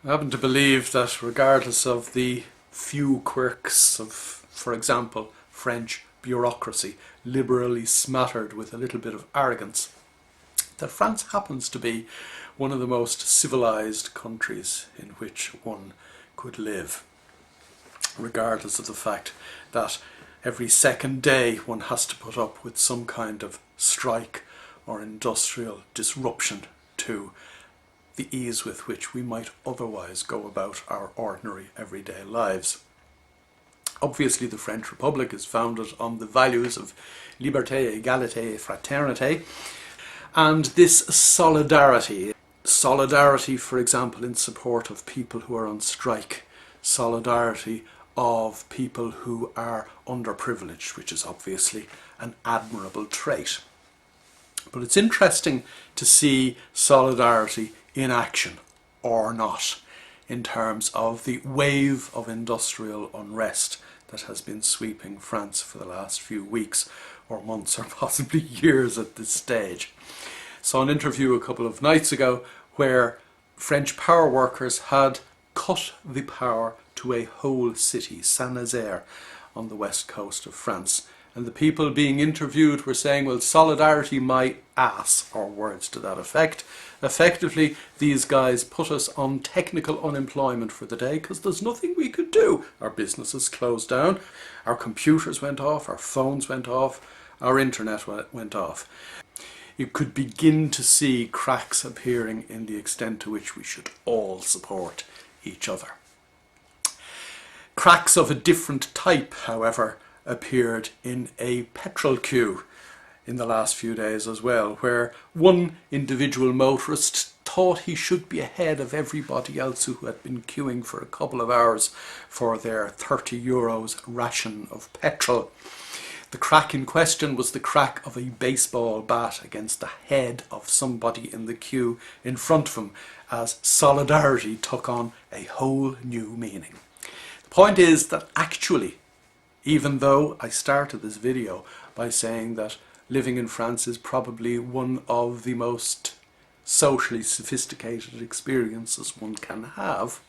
I happen to believe that regardless of the few quirks of, for example, French bureaucracy, liberally smattered with a little bit of arrogance, that France happens to be one of the most civilized countries in which one could live, regardless of the fact that every second day one has to put up with some kind of strike or industrial disruption to the ease with which we might otherwise go about our ordinary everyday lives. Obviously, the French Republic is founded on the values of liberté, égalité, fraternité, and this solidarity, for example, in support of people who are on strike, solidarity of people who are underprivileged, which is obviously an admirable trait. But it's interesting to see solidarity in action, or not, in terms of the wave of industrial unrest that has been sweeping France for the last few weeks or months or possibly years at this stage. Saw an interview a couple of nights ago where French power workers had cut the power to a whole city, Saint-Nazaire, on the west coast of France. And the people being interviewed were saying, well, solidarity my ass, or words to that effect. Effectively, these guys put us on technical unemployment for the day because there's nothing we could do. Our businesses closed down, our computers went off, our phones went off, our internet went off. You could begin to see cracks appearing in the extent to which we should all support each other. Cracks of a different type, however, appeared in a petrol queue in the last few days as well, where one individual motorist thought he should be ahead of everybody else who had been queuing for a couple of hours for their €30 ration of petrol. The crack in question was the crack of a baseball bat against the head of somebody in the queue in front of him, as solidarity took on a whole new meaning. The point is that actually, even though I started this video by saying that living in France is probably one of the most socially sophisticated experiences one can have,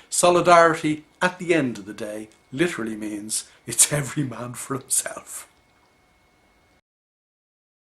solidarity at the end of the day literally means it's every man for himself.